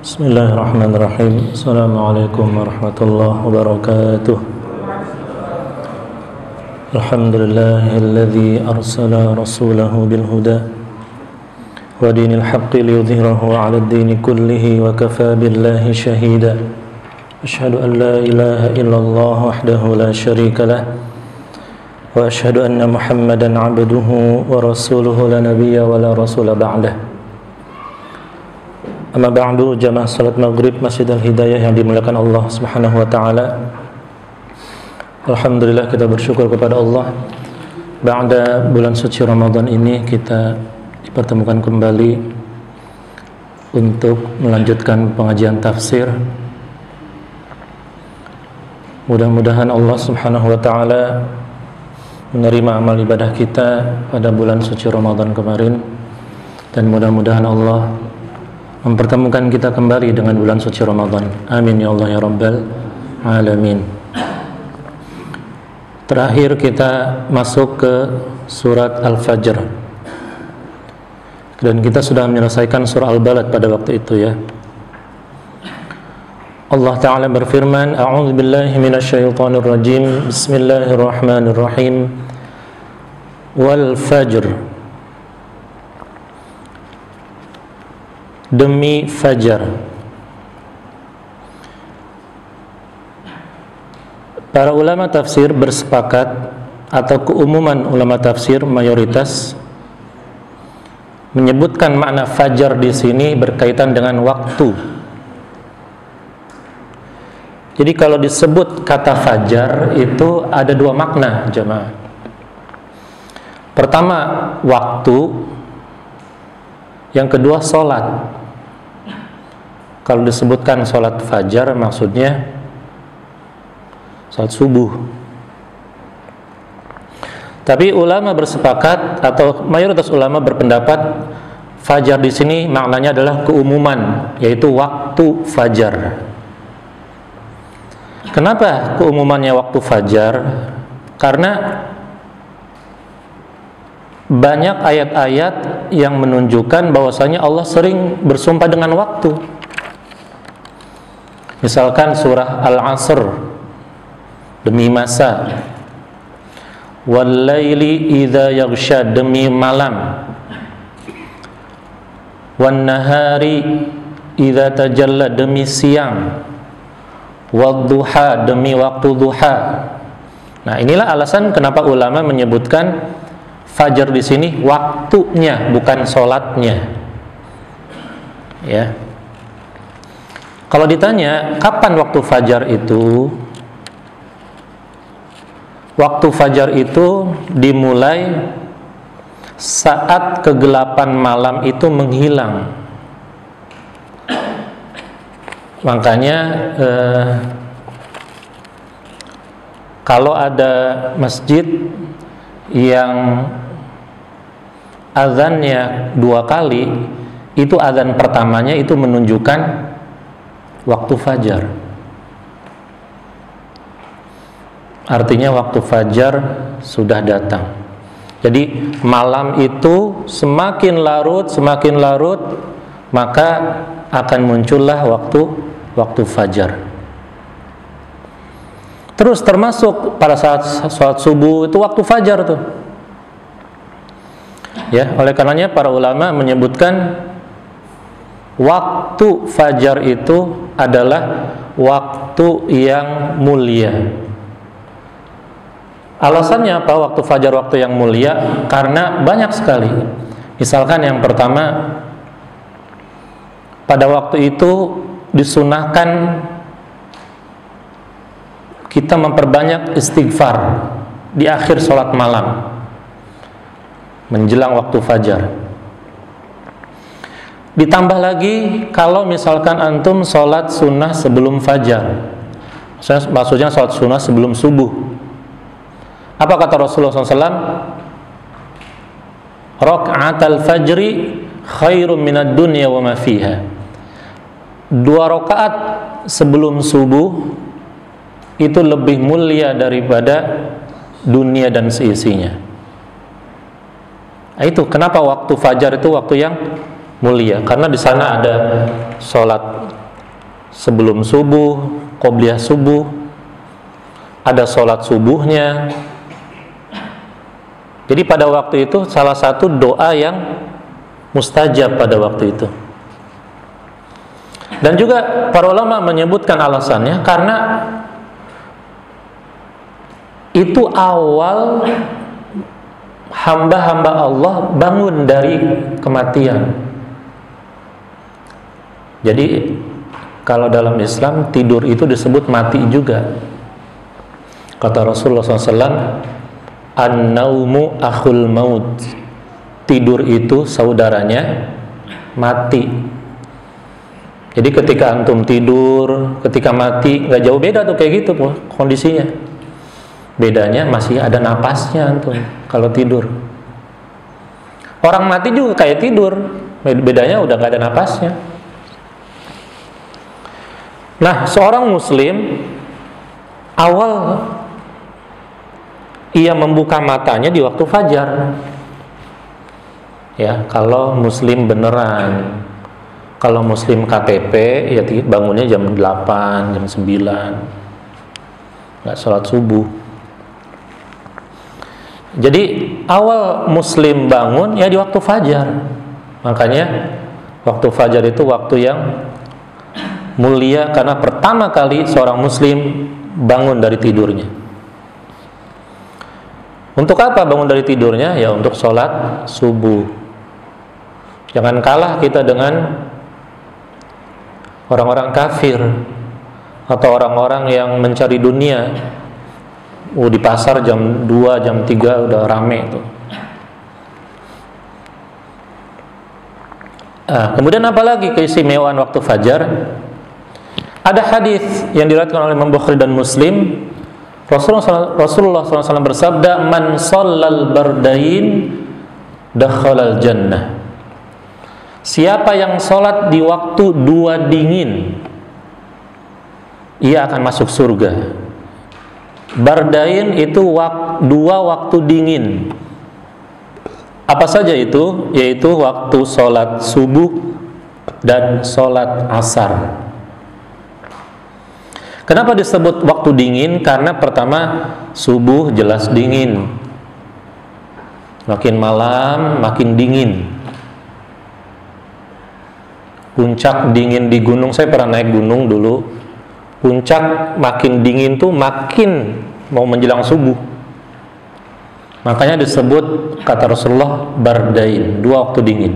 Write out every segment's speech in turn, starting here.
Bismillahirrahmanirrahim. Assalamualaikum warahmatullahi wabarakatuh. Alhamdulillahilladzi arsala rasulahu bil huda wa dinil haqqi liyudhhirahu 'alad dini kullihi wa kafaa billahi shahida. Asyhadu an la ilaha illallah wahdahu la syarika lah wa asyhadu anna Muhammadan 'abduhu wa rasuluhu la nabiyya wa la rasula ba'dah. Amma ba'du, jamaah salat maghrib Masjid Al-Hidayah yang dimuliakan Allah Subhanahu wa taala. Alhamdulillah, kita bersyukur kepada Allah. Ba'da bulan suci Ramadan ini kita dipertemukan kembali untuk melanjutkan pengajian tafsir. Mudah-mudahan Allah Subhanahu wa taala menerima amal ibadah kita pada bulan suci Ramadan kemarin, dan mudah-mudahan Allah mempertemukan kita kembali dengan bulan suci Ramadan. Amin ya Allah ya Rabbal Alamin. Terakhir kita masuk ke surat Al-Fajr, dan kita sudah menyelesaikan surah Al-Balad pada waktu itu ya. Allah Ta'ala berfirman, A'udzu billahi minasyaitonir rajim. Bismillahirrahmanirrahim. Wal fajr, demi fajar. Para ulama tafsir bersepakat, atau keumuman ulama tafsir mayoritas menyebutkan makna fajar di sini berkaitan dengan waktu. Jadi kalau disebut kata fajar itu ada dua makna, jemaah. Pertama, waktu. Yang kedua, sholat. Kalau disebutkan sholat fajar, maksudnya sholat subuh. Tapi ulama bersepakat, atau mayoritas ulama berpendapat, fajar di sini maknanya adalah keumuman, yaitu waktu fajar. Kenapa keumumannya waktu fajar? Karena banyak ayat-ayat yang menunjukkan bahwasanya Allah sering bersumpah dengan waktu. Misalkan surah Al-Asr, demi masa. Wal-laili idza yaghsha, demi malam. Wan-nahari idza tajalla, demi siang. Wad-duha, demi waktu duha. Nah, inilah alasan kenapa ulama menyebutkan fajar di sini waktunya, bukan sholatnya. Ya. Kalau ditanya kapan waktu fajar itu, waktu fajar itu dimulai saat kegelapan malam itu menghilang. Makanya kalau ada masjid yang azannya 2 kali, itu azan pertamanya itu menunjukkan waktu fajar. Artinya waktu fajar sudah datang. Jadi malam itu semakin larut, maka akan muncullah waktu fajar. Terus termasuk pada saat sholat subuh itu waktu fajar tuh. Ya, oleh karenanya para ulama menyebutkan waktu fajar itu adalah waktu yang mulia. Alasannya apa waktu fajar waktu yang mulia? Karena banyak sekali. Misalkan yang pertama, pada waktu itu disunahkan kita memperbanyak istighfar di akhir sholat malam menjelang waktu fajar. Ditambah lagi kalau misalkan antum sholat sunnah sebelum fajar, maksudnya sholat sunnah sebelum subuh. Apa kata Rasulullah SAW? Raka'atal fajri khairum minad dunya wa ma fiha. 2 rakaat sebelum subuh itu lebih mulia daripada dunia dan seisinya. Nah, itu kenapa waktu fajar itu waktu yang mulia, karena di sana ada sholat sebelum subuh, qobliyah subuh, ada sholat subuhnya. Jadi pada waktu itu salah satu doa yang mustajab pada waktu itu. Dan juga para ulama menyebutkan alasannya karena itu awal hamba-hamba Allah bangun dari kematian. Jadi kalau dalam Islam tidur itu disebut mati juga. Kata Rasulullah SAW, an-naumu akhul maut. Tidur itu saudaranya mati. Jadi ketika antum tidur, ketika mati, nggak jauh beda tuh kayak gitu kondisinya. Bedanya masih ada napasnya antum kalau tidur. Orang mati juga kayak tidur, bedanya udah nggak ada napasnya. Nah, seorang muslim awal ia membuka matanya di waktu fajar. Ya, kalau muslim beneran. Kalau muslim KTP ya bangunnya jam 8, jam 9. Nggak sholat subuh. Jadi awal muslim bangun ya di waktu fajar. Makanya waktu fajar itu waktu yang mulia karena pertama kali seorang muslim bangun dari tidurnya. Untuk apa bangun dari tidurnya? Ya untuk sholat subuh. Jangan kalah kita dengan orang-orang kafir atau orang-orang yang mencari dunia. Di pasar jam 2, jam 3 udah rame tuh. Kemudian apa lagi keistimewaan waktu fajar? Ada hadis yang diriwayatkan oleh Imam Bukhari dan Muslim. Rasulullah SAW bersabda, "Man shallal bardain dakhalal jannah." Siapa yang sholat di waktu 2 dingin, ia akan masuk surga. Bardain itu 2 waktu dingin. Apa saja itu? Yaitu waktu sholat subuh dan sholat asar. Kenapa disebut waktu dingin? Karena pertama subuh jelas dingin, makin malam makin dingin. Puncak dingin di gunung, saya pernah naik gunung dulu. Puncak makin dingin tuh makin mau menjelang subuh. Makanya disebut kata Rasulullah bardain, 2 waktu dingin.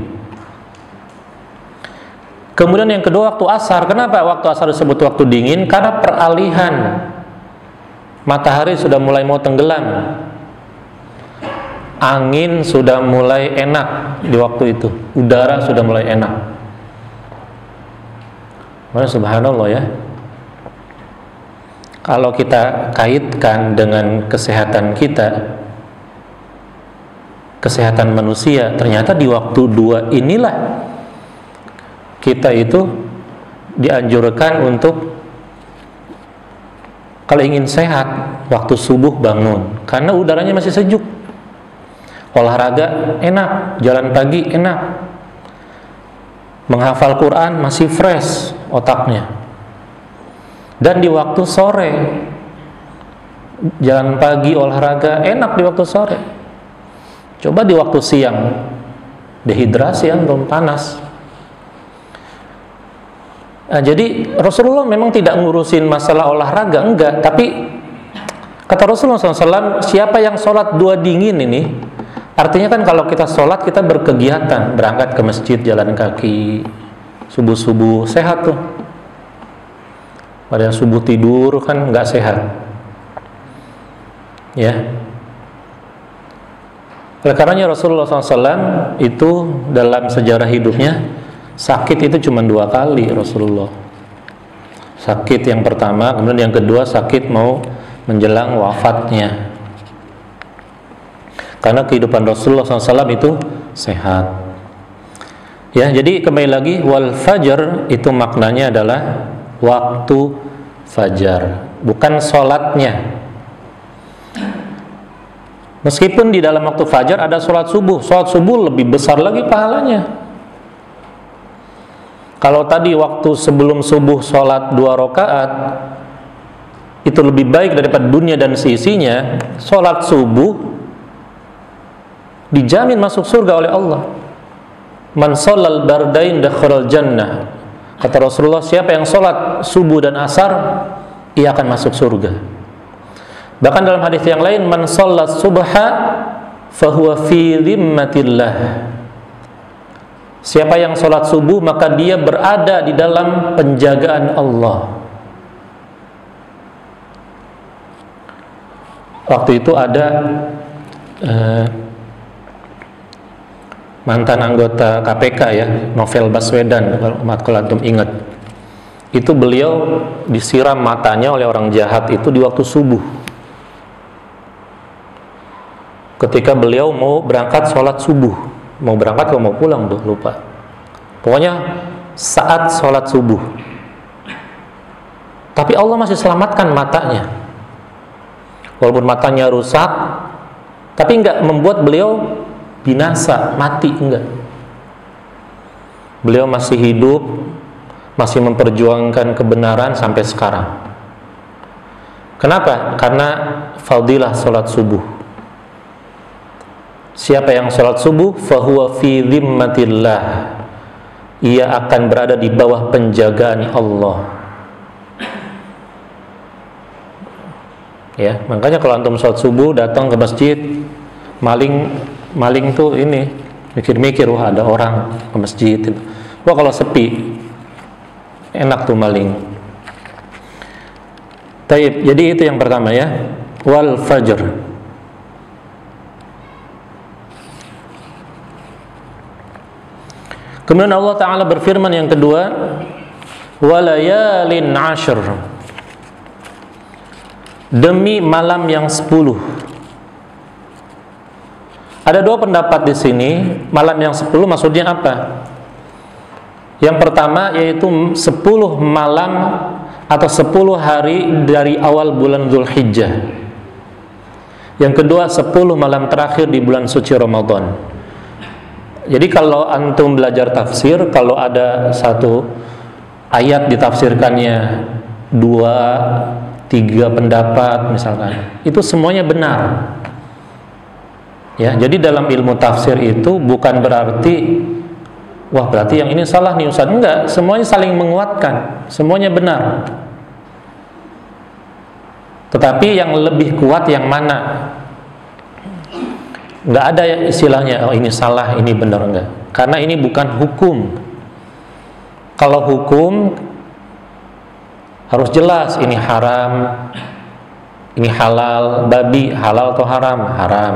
Kemudian yang kedua waktu asar. Kenapa waktu asar disebut waktu dingin? Karena peralihan matahari sudah mulai mau tenggelam. Angin sudah mulai enak di waktu itu. Udara sudah mulai enak. Subhanallah ya. Kalau kita kaitkan dengan kesehatan kita, kesehatan manusia, ternyata di waktu 2 inilah kita itu dianjurkan untuk kalau ingin sehat waktu subuh bangun, karena udaranya masih sejuk. Olahraga enak, jalan pagi enak, menghafal Quran masih fresh otaknya. Dan di waktu sore, jalan pagi olahraga enak di waktu sore. Coba di waktu siang, dehidrasi belum panas. Nah, jadi Rasulullah memang tidak ngurusin masalah olahraga, enggak. Tapi kata Rasulullah SAW, siapa yang sholat 2 dingin ini, artinya kan kalau kita sholat kita berkegiatan, berangkat ke masjid, jalan kaki, subuh-subuh, sehat tuh. Pada subuh tidur kan nggak sehat, ya. Oleh karenanya Rasulullah SAW itu dalam sejarah hidupnya sakit itu cuma 2 kali Rasulullah. Sakit yang pertama, kemudian yang kedua sakit mau menjelang wafatnya. Karena kehidupan Rasulullah SAW itu sehat. Ya, jadi kembali lagi, wal fajr itu maknanya adalah waktu fajar, bukan sholatnya. Meskipun di dalam waktu fajar ada sholat subuh lebih besar lagi pahalanya. Kalau tadi waktu sebelum subuh sholat 2 rakaat itu lebih baik daripada dunia dan seisinya, sholat subuh dijamin masuk surga oleh Allah. Man sholal bardain dakhalal jannah. Kata Rasulullah, siapa yang sholat subuh dan asar, ia akan masuk surga. Bahkan dalam hadis yang lain, man sholat subha fahuwa fi dhimmatillah. Siapa yang sholat subuh, maka dia berada di dalam penjagaan Allah. Waktu itu ada mantan anggota KPK ya, Novel Baswedan, kalau antum ingat. Itu beliau disiram matanya oleh orang jahat itu di waktu subuh. Ketika beliau mau berangkat sholat subuh, mau berangkat atau mau pulang tuh lupa. Pokoknya saat sholat subuh. Tapi Allah masih selamatkan matanya. Walaupun matanya rusak, tapi enggak membuat beliau binasa, mati, enggak. Beliau masih hidup, masih memperjuangkan kebenaran sampai sekarang. Kenapa? Karena fadilah sholat subuh. Siapa yang sholat subuh, fahuwa fi dhimmatillah, ia akan berada di bawah penjagaan Allah. Ya, makanya kalau antum sholat subuh datang ke masjid, maling tuh ini mikir-mikir, wah ada orang ke masjid. Wah kalau sepi, enak tuh maling. Taib, jadi itu yang pertama ya, wal fajr. Kemudian Allah Ta'ala berfirman yang kedua, walayalin ashr, demi malam yang 10. Ada 2 pendapat di sini, malam yang 10 maksudnya apa? Yang pertama yaitu 10 malam atau 10 hari dari awal bulan Dzulhijjah. Yang kedua 10 malam terakhir di bulan suci Ramadan. Jadi kalau antum belajar tafsir, kalau ada satu ayat ditafsirkannya 2-3 pendapat misalkan, itu semuanya benar. Ya, jadi dalam ilmu tafsir itu bukan berarti wah berarti yang ini salah nih Ustaz. Enggak, semuanya saling menguatkan, semuanya benar. Tetapi yang lebih kuat yang mana? Enggak ada istilahnya oh ini salah, ini benar, enggak. Karena ini bukan hukum. Kalau hukum harus jelas, ini haram, ini halal. Babi halal atau haram? Haram.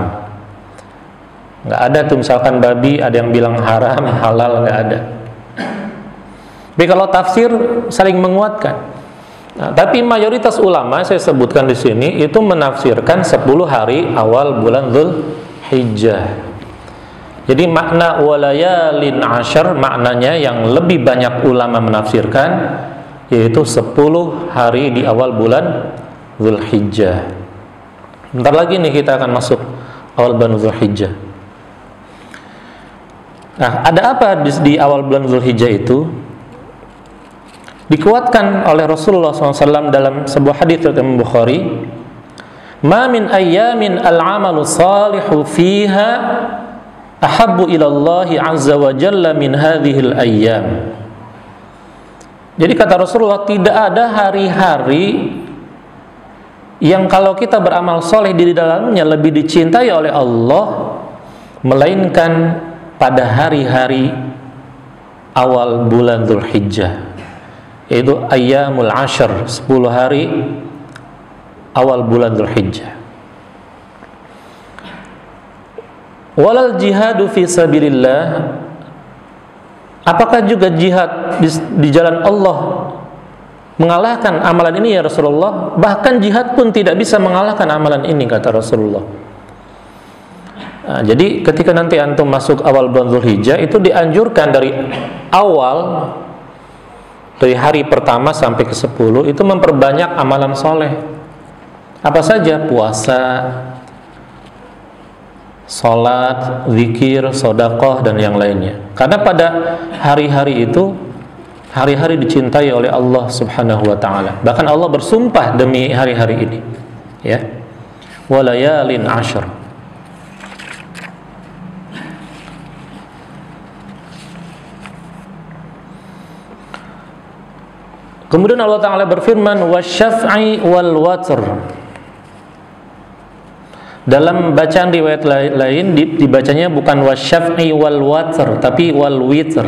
Nggak ada tuh misalkan babi ada yang bilang haram, halal, nggak ada. Tapi kalau tafsir saling menguatkan. Nah, tapi mayoritas ulama saya sebutkan di sini itu menafsirkan 10 hari awal bulan Dzulhijjah. Jadi makna walayalin ashr maknanya yang lebih banyak ulama menafsirkan yaitu 10 hari di awal bulan Dzulhijjah. Bentar lagi nih kita akan masuk awal bulan Dzulhijjah. Nah, ada apa di awal bulan Dzulhijjah itu? Dikuatkan oleh Rasulullah SAW dalam sebuah hadits riwayat Imam Bukhari, "Ma min ayyamin al-'amalu salihu fiha ahabbu ila Allah 'azza wa jalla min hadhil ayyam." Jadi kata Rasulullah, tidak ada hari-hari yang kalau kita beramal soleh di dalamnya lebih dicintai oleh Allah melainkan pada hari-hari awal bulan Dzulhijjah, yaitu ayyamul ashr, 10 hari awal bulan Dzulhijjah. Walal jihadu fi sabilillah, apakah juga jihad di jalan Allah mengalahkan amalan ini ya Rasulullah? Bahkan jihad pun tidak bisa mengalahkan amalan ini, kata Rasulullah. Jadi ketika nanti antum masuk awal bulan Dzulhijjah, itu dianjurkan dari awal, dari hari pertama sampai ke 10 itu memperbanyak amalan soleh. Apa saja? Puasa, sholat, zikir, sedekah, dan yang lainnya. Karena pada hari-hari itu hari-hari dicintai oleh Allah Subhanahu wa taala. Bahkan Allah bersumpah demi hari-hari ini. Ya. Walayalin ashr. Kemudian Allah Ta'ala berfirman wasyaf'i wal watr. Dalam bacaan riwayat lain dibacanya bukan wasyaf'i wal watr, tapi wal witr.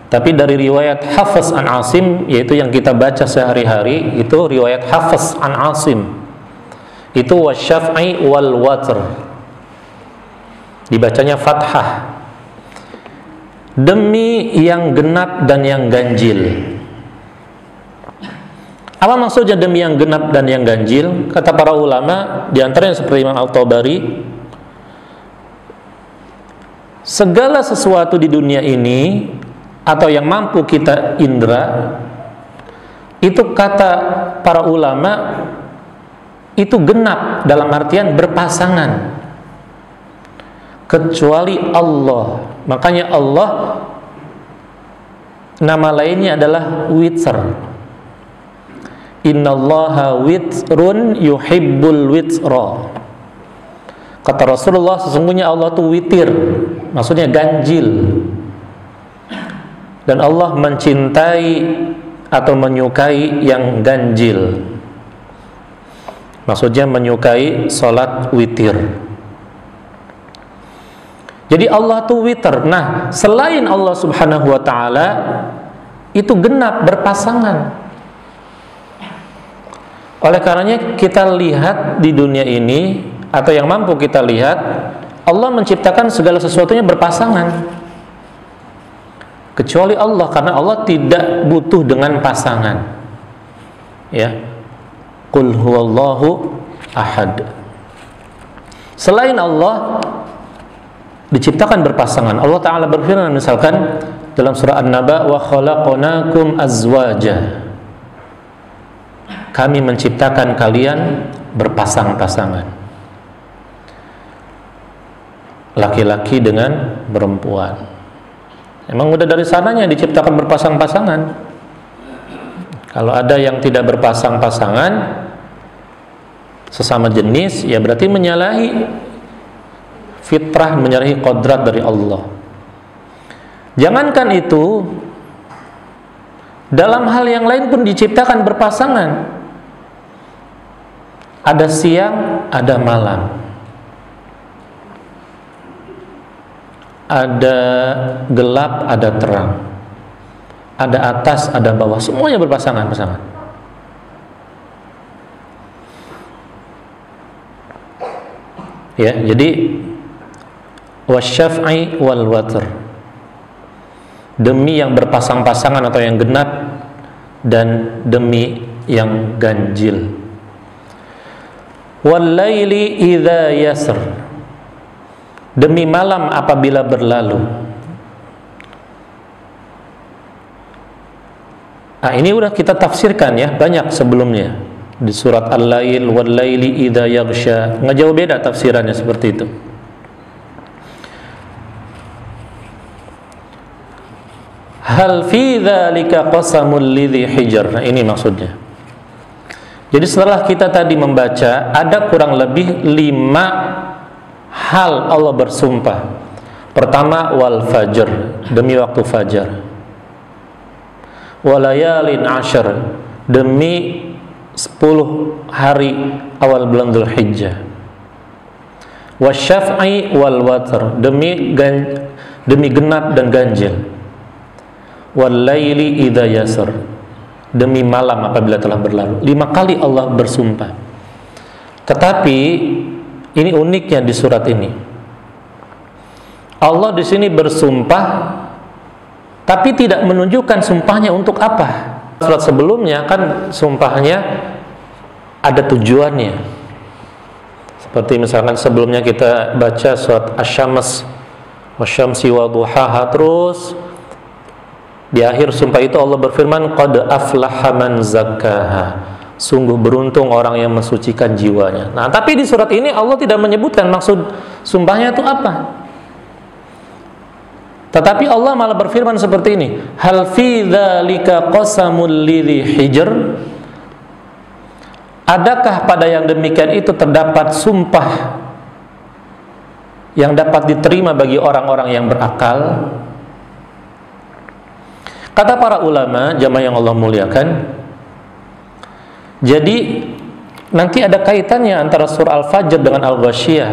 Tapi dari riwayat Hafiz an Asim, yaitu yang kita baca sehari-hari, itu riwayat Hafiz an Asim, itu wasyaf'i wal watr, dibacanya fathah, demi yang genap dan yang ganjil. Apa maksudnya demi yang genap dan yang ganjil? Kata para ulama, di antaranya seperti Imam Al-Tabari, segala sesuatu di dunia ini atau yang mampu kita indra, itu kata para ulama itu genap dalam artian berpasangan, kecuali Allah. Makanya Allah nama lainnya adalah witr. Innallaha witrun yuhibbul witra. Kata Rasulullah, sesungguhnya Allah itu witir, maksudnya ganjil. Dan Allah mencintai atau menyukai yang ganjil, maksudnya menyukai salat witir. Jadi Allah itu witir. Nah, selain Allah Subhanahu wa ta'ala, itu genap berpasangan. Oleh karenanya kita lihat di dunia ini, atau yang mampu kita lihat, Allah menciptakan segala sesuatunya berpasangan, kecuali Allah, karena Allah tidak butuh dengan pasangan. Ya, Qul huwallahu ahad. Selain Allah diciptakan berpasangan. Allah Ta'ala berfirman misalkan dalam surah An-Naba, wa khalaqnakum azwaja, kami menciptakan kalian berpasang-pasangan, laki-laki dengan perempuan. Emang udah dari sananya diciptakan berpasang-pasangan. Kalau ada yang tidak berpasang-pasangan sesama jenis, ya berarti menyalahi fitrah, menyalahi kodrat dari Allah. Jangankan itu, dalam hal yang lain pun diciptakan berpasangan. Ada siang, ada malam, ada gelap, ada terang, ada atas, ada bawah, semuanya berpasangan-pasangan. Ya, jadi wasyaf'i wal watr, demi yang berpasang-pasangan atau yang genap, dan demi yang ganjil. Wal laili idza yasr, demi malam apabila berlalu. Nah, ini udah kita tafsirkan ya, banyak sebelumnya di surat Al-Lail, wal laili idza yaghsha, nggak jauh beda tafsirannya seperti itu. Hal fi dzalika qasamul lidzi hijr. Nah, ini maksudnya. Jadi setelah kita tadi membaca, ada kurang lebih 5 hal Allah bersumpah. Pertama, wal fajr, demi waktu fajar. Walayalin ashr, demi 10 hari awal bulan Dzulhijjah. Wasyaf'i wal watr, demi genap dan ganjil. Wal laili idza yasr, demi malam apabila telah berlalu. 5 kali Allah bersumpah. Tetapi ini uniknya di surat ini, Allah di sini bersumpah tapi tidak menunjukkan sumpahnya untuk apa. Surat sebelumnya kan sumpahnya ada tujuannya. Seperti misalkan sebelumnya kita baca surat Asy-Syams, wasyamsi wa duhaha, terus di akhir sumpah itu Allah berfirman, qad aflaha man zakkaha, sungguh beruntung orang yang mensucikan jiwanya. Nah, tapi di surat ini Allah tidak menyebutkan maksud sumpahnya itu apa. Tetapi Allah malah berfirman seperti ini, hal fi dzalika qasamul lidzi hijr, adakah pada yang demikian itu terdapat sumpah yang dapat diterima bagi orang-orang yang berakal? Kata para ulama, jamaah yang Allah muliakan, jadi nanti ada kaitannya antara surah Al-Fajr dengan Al-Ghasyiyah.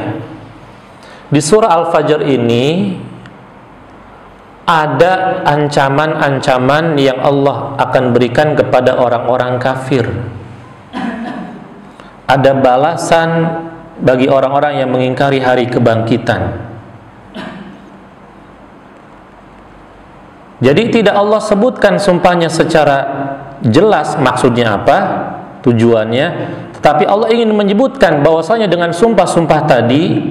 Di surah Al-Fajr ini ada ancaman-ancaman yang Allah akan berikan kepada orang-orang kafir. Ada balasan bagi orang-orang yang mengingkari hari kebangkitan. Jadi tidak Allah sebutkan sumpahnya secara jelas maksudnya apa, tujuannya, tetapi Allah ingin menyebutkan bahwasanya dengan sumpah-sumpah tadi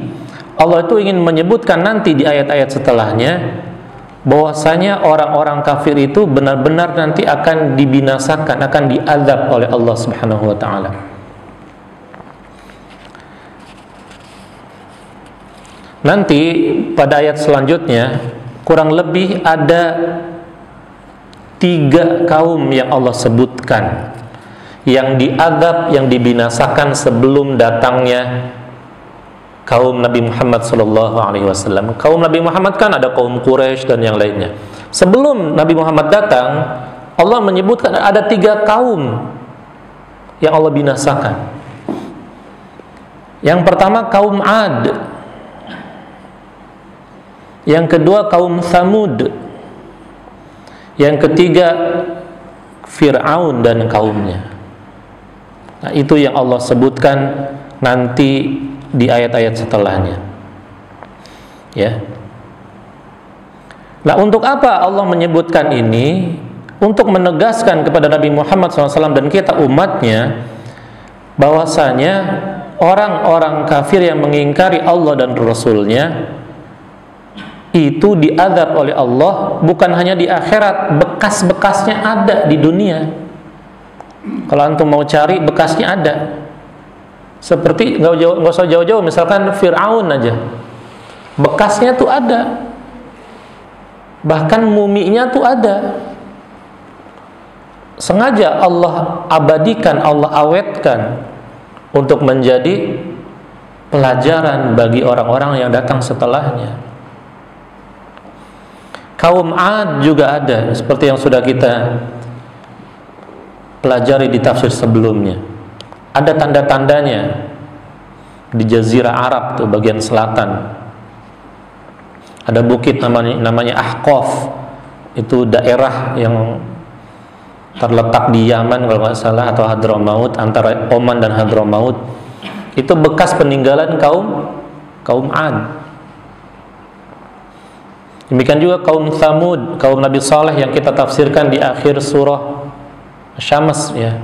Allah itu ingin menyebutkan nanti di ayat-ayat setelahnya bahwasanya orang-orang kafir itu benar-benar nanti akan dibinasakan, akan diazab oleh Allah Subhanahu wa taala. Nanti pada ayat selanjutnya kurang lebih ada 3 kaum yang Allah sebutkan yang diazab, yang dibinasakan sebelum datangnya kaum Nabi Muhammad SAW. Kaum Nabi Muhammad kan ada kaum Quraisy dan yang lainnya. Sebelum Nabi Muhammad datang, Allah menyebutkan ada 3 kaum yang Allah binasakan. Yang pertama kaum Ad, yang kedua kaum Tsamud, yang ketiga Fir'aun dan kaumnya. Nah, itu yang Allah sebutkan nanti di ayat-ayat setelahnya. Ya. Nah, untuk apa Allah menyebutkan ini? Untuk menegaskan kepada Nabi Muhammad SAW dan kita umatnya bahwasanya orang-orang kafir yang mengingkari Allah dan Rasulnya itu diazab oleh Allah bukan hanya di akhirat, bekas-bekasnya ada di dunia. Kalau antum mau cari, bekasnya ada. Seperti nggak usah jauh-jauh, misalkan Fir'aun aja, bekasnya tuh ada, bahkan muminya tuh ada. Sengaja Allah abadikan, Allah awetkan untuk menjadi pelajaran bagi orang-orang yang datang setelahnya. Kaum Ad juga ada, seperti yang sudah kita pelajari di tafsir sebelumnya. Ada tanda-tandanya di Jazirah Arab tuh bagian selatan. Ada bukit namanya Ahqaf. Itu daerah yang terletak di Yaman kalau nggak salah, atau Hadramaut, antara Oman dan Hadramaut. Itu bekas peninggalan kaum Ad. Demikian juga kaum Tsamud, kaum Nabi Saleh yang kita tafsirkan di akhir surah Asy-Syams, ya.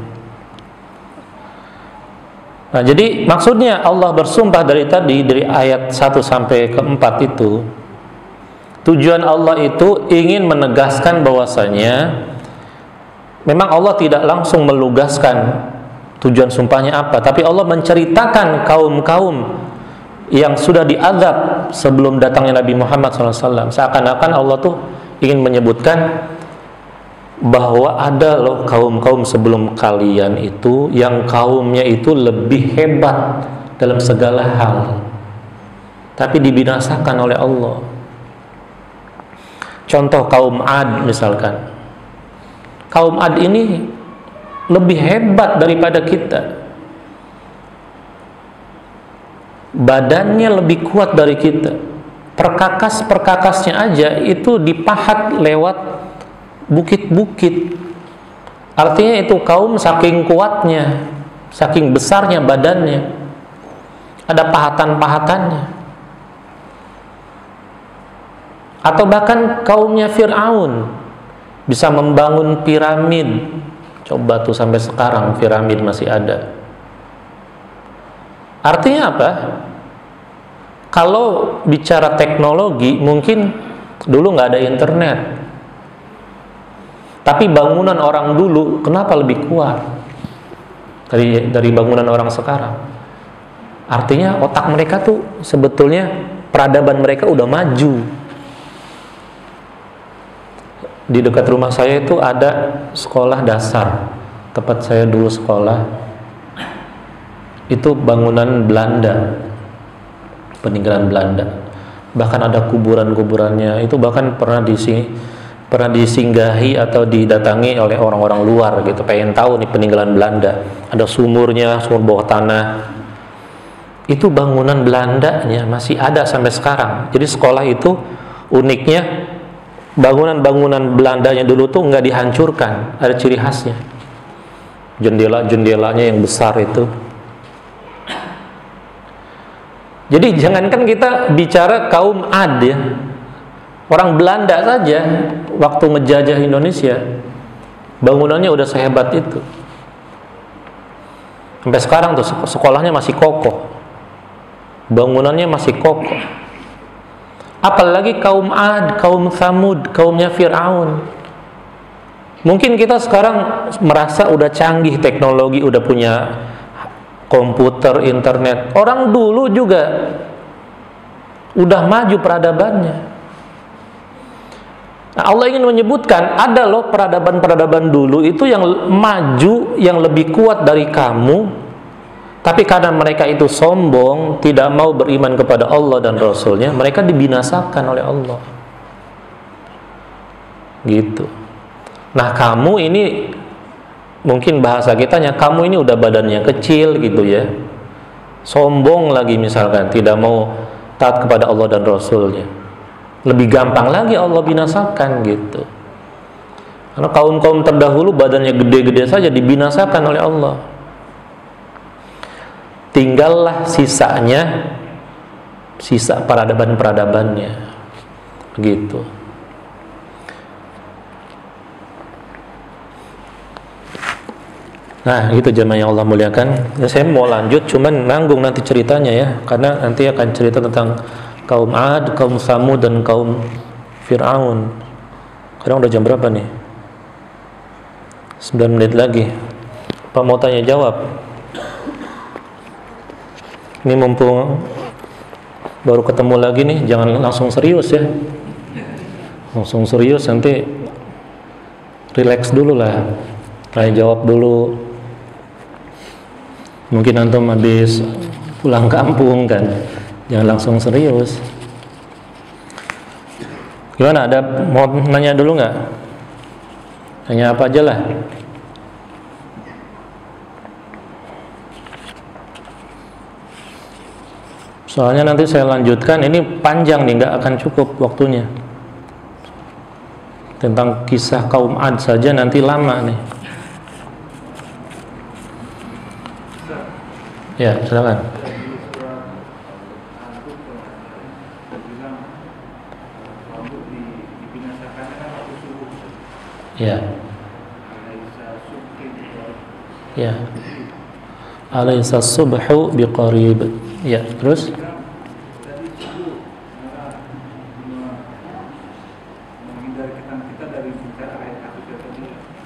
Nah, jadi maksudnya Allah bersumpah dari ayat 1 sampai ke 4 itu, tujuan Allah itu ingin menegaskan bahwasanya memang Allah tidak langsung melugaskan tujuan sumpahnya apa, tapi Allah menceritakan kaum-kaum yang sudah diazab sebelum datangnya Nabi Muhammad SAW. Seakan-akan Allah tuh ingin menyebutkan bahwa ada loh kaum-kaum sebelum kalian itu yang kaumnya itu lebih hebat dalam segala hal, tapi dibinasakan oleh Allah. Contoh kaum Ad misalkan. Kaum Ad ini lebih hebat daripada kita. Badannya lebih kuat dari kita. Perkakas-perkakasnya aja itu dipahat lewat bukit-bukit. Artinya itu kaum saking kuatnya, saking besarnya badannya, ada pahatan-pahatannya. Atau bahkan kaumnya Fir'aun bisa membangun piramid. Coba tuh sampai sekarang piramid masih ada. Artinya apa? Kalau bicara teknologi, mungkin dulu nggak ada internet. Tapi bangunan orang dulu kenapa lebih kuat dari bangunan orang sekarang? Artinya otak mereka tuh sebetulnya peradaban mereka udah maju. Di dekat rumah saya itu ada sekolah dasar, tempat saya dulu sekolah. Itu bangunan Belanda, peninggalan Belanda. Bahkan ada kuburan-kuburannya. Itu bahkan pernah disinggahi atau didatangi oleh orang-orang luar gitu, pengen tahu nih peninggalan Belanda. Ada sumurnya, sumur bawah tanah. Itu bangunan Belandanya masih ada sampai sekarang. Jadi sekolah itu uniknya, bangunan-bangunan Belandanya dulu tuh nggak dihancurkan, ada ciri khasnya. Jendela-jendelanya yang besar itu. Jadi jangankan kita bicara kaum Ad ya, orang Belanda saja waktu ngejajah Indonesia, bangunannya udah sehebat itu. Sampai sekarang tuh sekolahnya masih kokoh, bangunannya masih kokoh. Apalagi kaum Ad, kaum Tsamud, kaumnya Fir'aun. Mungkin kita sekarang merasa udah canggih teknologi, udah punya komputer, internet. Orang dulu juga udah maju peradabannya. Nah, Allah ingin menyebutkan ada loh peradaban-peradaban dulu itu yang maju, yang lebih kuat dari kamu, tapi karena mereka itu sombong, tidak mau beriman kepada Allah dan Rasulnya, mereka dibinasakan oleh Allah. Gitu. Nah, kamu ini mungkin bahasa kitanya, kamu ini udah badannya kecil gitu ya, sombong lagi misalkan, tidak mau taat kepada Allah dan Rasulnya, lebih gampang lagi Allah binasakan gitu. Karena kaum-kaum terdahulu badannya gede-gede saja dibinasakan oleh Allah. Tinggallah sisanya, sisa peradaban-peradabannya gitu. Nah, itu jemaah yang Allah muliakan. Ya, saya mau lanjut, cuman nanggung nanti ceritanya ya, karena nanti akan cerita tentang kaum Ad, kaum Tsamud, dan kaum Fir'aun. Sekarang udah jam berapa nih? 9 menit lagi. Apa mau tanya jawab? Ini mumpung baru ketemu lagi nih, jangan langsung serius ya. Langsung serius nanti relax dulu lah. Tanya jawab dulu. Mungkin antum habis pulang kampung kan, jangan langsung serius. Gimana, ada mau nanya dulu nggak? Nanya apa aja lah. Soalnya nanti saya lanjutkan, ini panjang nih, nggak akan cukup waktunya. Tentang kisah kaum Ad saja nanti lama nih. Ya, silakan. Ya. Ya. Alaysa subhu biqarib. Ya, terus?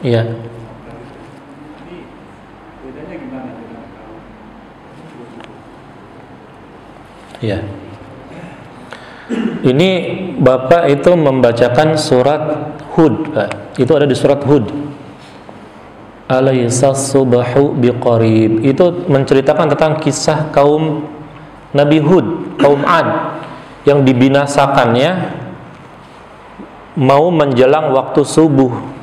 Iya. Iya. Ini Bapak itu membacakan surat Hud, Pak. Itu ada di surat Hud. Alaysa subhu biqarib. Itu menceritakan tentang kisah kaum Nabi Hud, kaum Ad, yang dibinasakannya mau menjelang waktu subuh.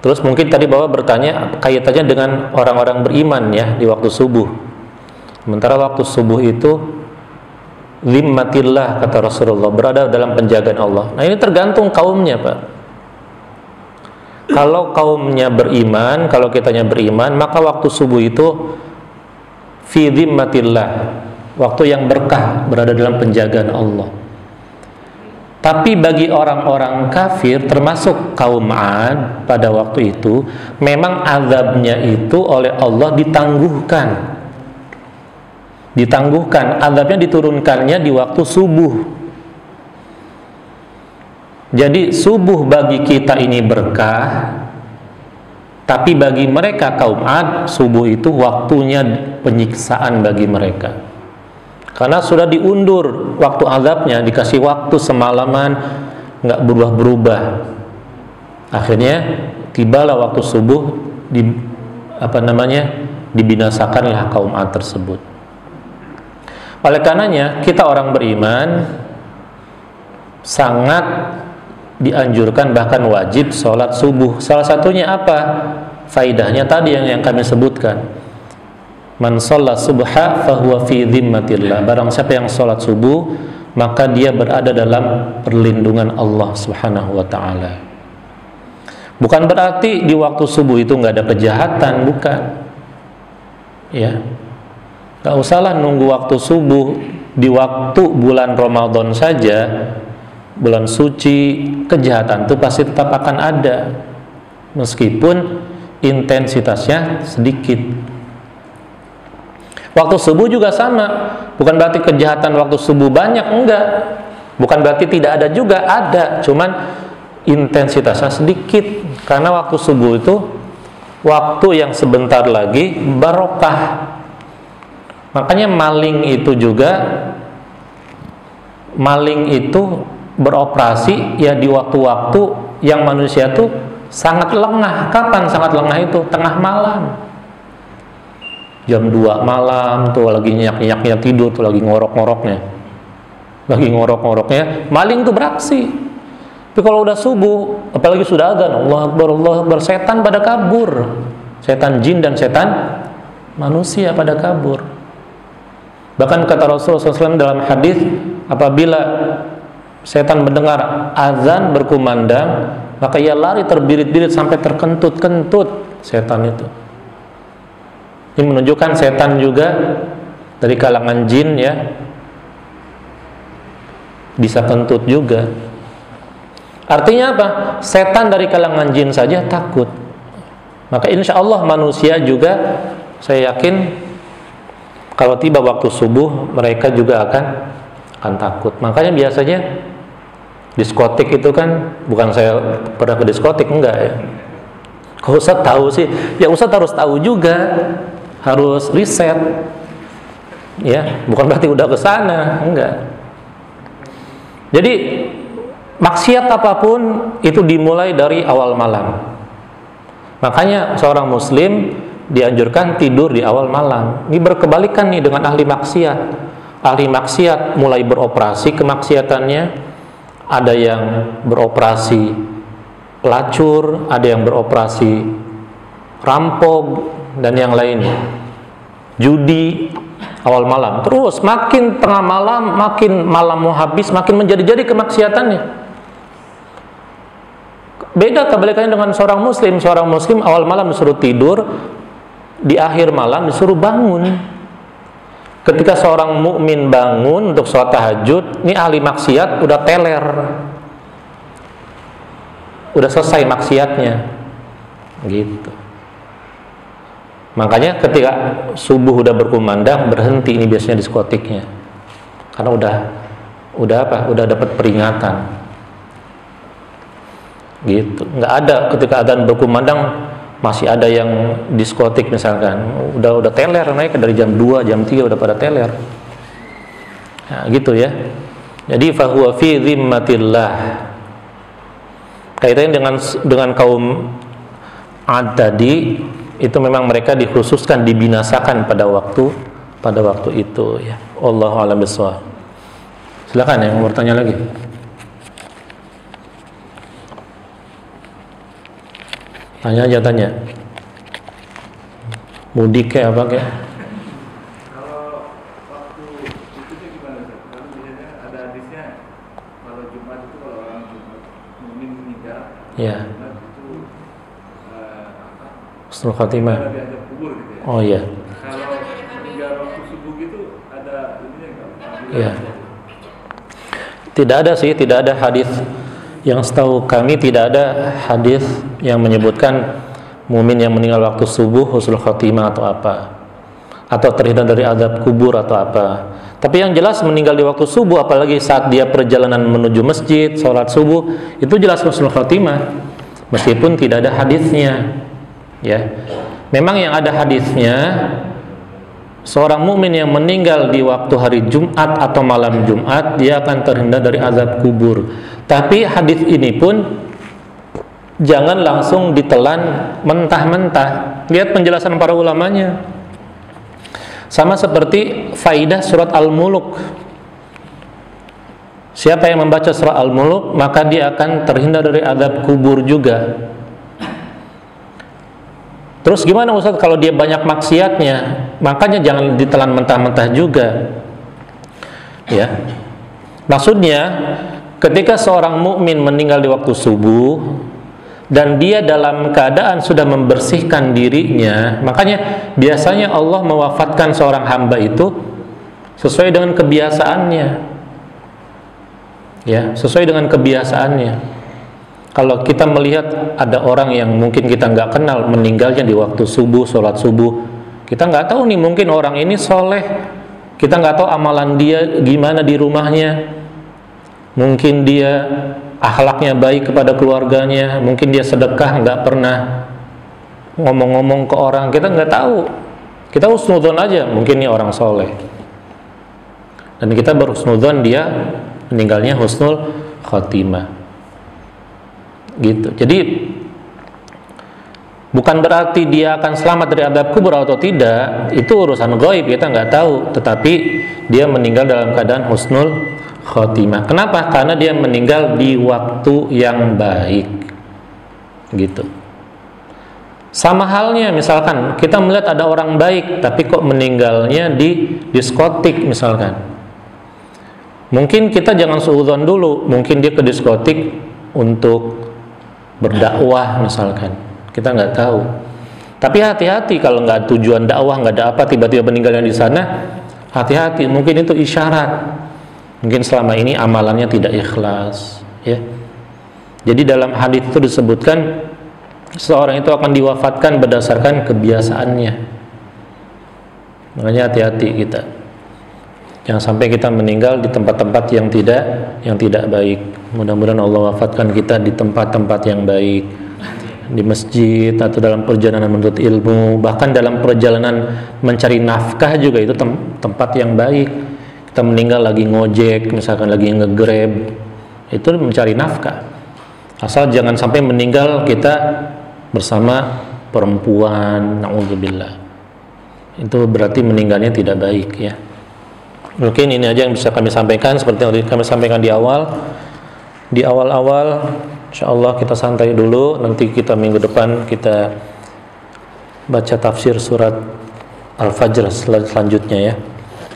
Terus mungkin tadi Bapak bertanya kaitannya dengan orang-orang beriman ya di waktu subuh. Sementara waktu subuh itu zimmatillah, kata Rasulullah, berada dalam penjagaan Allah. Nah, ini tergantung kaumnya, Pak. Kalau kaumnya beriman, kalau kitanya beriman, maka waktu subuh itu fi zimmatillah, waktu yang berkah, berada dalam penjagaan Allah. Tapi bagi orang-orang kafir, termasuk kaum Ad pada waktu itu, memang azabnya itu oleh Allah ditangguhkan. ditangguhkan, azabnya diturunkannya di waktu subuh. Jadi subuh bagi kita ini berkah, tapi bagi mereka kaum Ad, subuh itu waktunya penyiksaan bagi mereka. Karena sudah diundur waktu azabnya, dikasih waktu semalaman, nggak berubah-berubah. Akhirnya tibalah waktu subuh, dibinasakanlah kaum Ad tersebut. Oleh karenanya kita orang beriman sangat dianjurkan, bahkan wajib sholat subuh. Salah satunya apa? Faidahnya tadi yang kami sebutkan. Man sholat subha fahuwa fi dhimmatillah. Barang siapa yang sholat subuh, maka dia berada dalam perlindungan Allah Subhanahu wa ta'ala. Bukan berarti di waktu subuh itu nggak ada kejahatan, bukan. Ya, nggak usahlah nunggu waktu subuh. Di waktu bulan Ramadan saja, bulan suci, kejahatan itu pasti tetap akan ada, meskipun intensitasnya sedikit. Waktu subuh juga sama, bukan berarti kejahatan waktu subuh banyak, enggak. Bukan berarti tidak ada, juga ada, cuman intensitasnya sedikit. Karena waktu subuh itu waktu yang sebentar lagi barokah. Makanya maling itu beroperasi ya di waktu-waktu yang manusia tuh sangat lengah. Kapan sangat lengah itu? Tengah malam, jam 2 malam tuh lagi nyenyak-nyenyaknya tidur, tuh lagi ngorok-ngoroknya, maling tuh beraksi. Tapi kalau udah subuh, apalagi sudah adzan, Allah Akbar, setan pada kabur. Setan jin dan setan manusia pada kabur. Bahkan kata Rasulullah SAW dalam hadis, apabila setan mendengar azan berkumandang, maka ia lari terbirit-birit sampai terkentut-kentut setan itu. Ini menunjukkan setan juga dari kalangan jin, ya, bisa kentut juga. Artinya apa? Setan dari kalangan jin saja takut. Maka insya Allah manusia juga, saya yakin kalau tiba waktu subuh mereka juga akan takut. Makanya biasanya diskotik itu kan, bukan saya pernah ke diskotik, enggak ya. Kalau Ustaz tahu sih, ya Ustaz harus tahu juga, harus riset, ya, bukan berarti udah ke sana, enggak. Jadi maksiat apapun itu dimulai dari awal malam. Makanya seorang muslim dianjurkan tidur di awal malam. Ini berkebalikan nih dengan ahli maksiat. Ahli maksiat mulai beroperasi kemaksiatannya, ada yang beroperasi pelacur, ada yang beroperasi rampok, dan yang lainnya. Judi awal malam, terus makin tengah malam, makin malam mau habis, makin menjadi-jadi kemaksiatannya. Beda kebalikannya dengan seorang muslim. Seorang muslim awal malam disuruh tidur, di akhir malam disuruh bangun. Ketika seorang mukmin bangun untuk sholat tahajud, ini ahli maksiat udah teler, udah selesai maksiatnya, gitu. Makanya ketika subuh udah berkumandang, berhenti ini biasanya diskotiknya, karena udah dapat peringatan, gitu. Nggak ada ketika adzan berkumandang masih ada yang diskotik misalkan, udah teler naik dari jam 2, jam 3 udah pada teler. Nah, gitu ya. Jadi fahuwa fi dhimmatillah. Kaitannya dengan kaum Ad tadi, itu memang mereka dikhususkan, dibinasakan pada waktu itu, ya. Wallahu a'lam bishawab. Silakan yang mau bertanya lagi. Tanya aja, tanya. Mudik kayak apa kayak? Kalau waktu itu gimana sih? Kan biasanya ada hadisnya, kalau Jumat itu kalau orang Jumat mukmin meninggal, Ya. Jumat itu Husnul Khatimah. ada diajak kubur gitu ya. Oh iya. Kalau meninggal waktu subuh gitu ada ininya nggak? Iya. Tidak ada sih, tidak ada hadis. Yang setahu kami tidak ada hadis yang menyebutkan mukmin yang meninggal waktu subuh husnul khatimah atau apa. atau terhindar dari azab kubur atau apa. Tapi yang jelas meninggal di waktu subuh, apalagi saat dia perjalanan menuju masjid, sholat subuh, itu jelas husnul khotimah, meskipun tidak ada hadisnya. Ya, memang yang ada hadisnya, seorang mukmin yang meninggal di waktu hari Jumat atau malam Jumat, dia akan terhindar dari azab kubur. Tapi hadis ini pun jangan langsung ditelan mentah-mentah. Lihat penjelasan para ulamanya. Sama seperti faidah surat Al-Muluk. Siapa yang membaca surat Al-Muluk, maka dia akan terhindar dari azab kubur juga. Terus gimana Ustaz kalau dia banyak maksiatnya? Makanya jangan ditelan mentah-mentah juga. Ya. Maksudnya, ketika seorang mukmin meninggal di waktu subuh dan dia dalam keadaan sudah membersihkan dirinya, makanya biasanya Allah mewafatkan seorang hamba itu sesuai dengan kebiasaannya. Ya, sesuai dengan kebiasaannya. Kalau kita melihat ada orang yang mungkin kita nggak kenal meninggalnya di waktu subuh, sholat subuh, kita nggak tahu nih, mungkin orang ini soleh, kita nggak tahu amalan dia gimana di rumahnya, mungkin dia akhlaknya baik kepada keluarganya, mungkin dia sedekah, nggak pernah ngomong-ngomong ke orang, kita nggak tahu. Kita husnudzon aja, mungkin ini orang soleh, dan kita berhusnudzon dia meninggalnya husnul khotimah, gitu. Jadi bukan berarti dia akan selamat dari azab kubur atau tidak, itu urusan gaib, kita nggak tahu. Tetapi dia meninggal dalam keadaan husnul khotimah. Kenapa? Karena dia meninggal di waktu yang baik, gitu. Sama halnya misalkan kita melihat ada orang baik tapi kok meninggalnya di diskotik misalkan, mungkin kita jangan suudzon dulu, mungkin dia ke diskotik untuk berdakwah misalkan, kita nggak tahu. Tapi hati-hati kalau nggak tujuan dakwah, nggak ada apa, tiba-tiba meninggalnya di sana, hati-hati, mungkin itu isyarat. Mungkin selama ini amalannya tidak ikhlas, ya. Jadi dalam hadis itu disebutkan seorang itu akan diwafatkan berdasarkan kebiasaannya. Makanya hati-hati kita. Jangan sampai kita meninggal di tempat-tempat yang tidak baik. Mudah-mudahan Allah wafatkan kita di tempat-tempat yang baik, di masjid atau dalam perjalanan menuntut ilmu, bahkan dalam perjalanan mencari nafkah juga itu tempat yang baik. Kita meninggal lagi ngojek, misalkan lagi nge-grab, itu mencari nafkah. Asal jangan sampai meninggal kita bersama perempuan, na'udzubillah. Itu berarti meninggalnya tidak baik, ya. Mungkin ini aja yang bisa kami sampaikan, seperti yang kami sampaikan di awal. Di awal-awal, insyaallah kita santai dulu. Nanti kita minggu depan kita baca tafsir surat Al-Fajr selanjutnya, ya.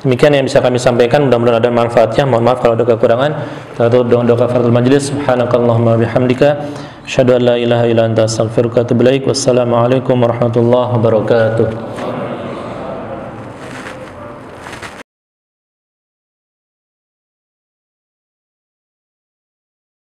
Demikian yang bisa kami sampaikan, mudah-mudahan ada manfaatnya. Mohon maaf kalau ada kekurangan. Kita tutup doa kafaratul majlis. Subhanakallahumma bihamdika asyhadu an la ilaha illa anta astaghfiruka wa atubu ilaik. Wassalamualaikum warahmatullahi wabarakatuh.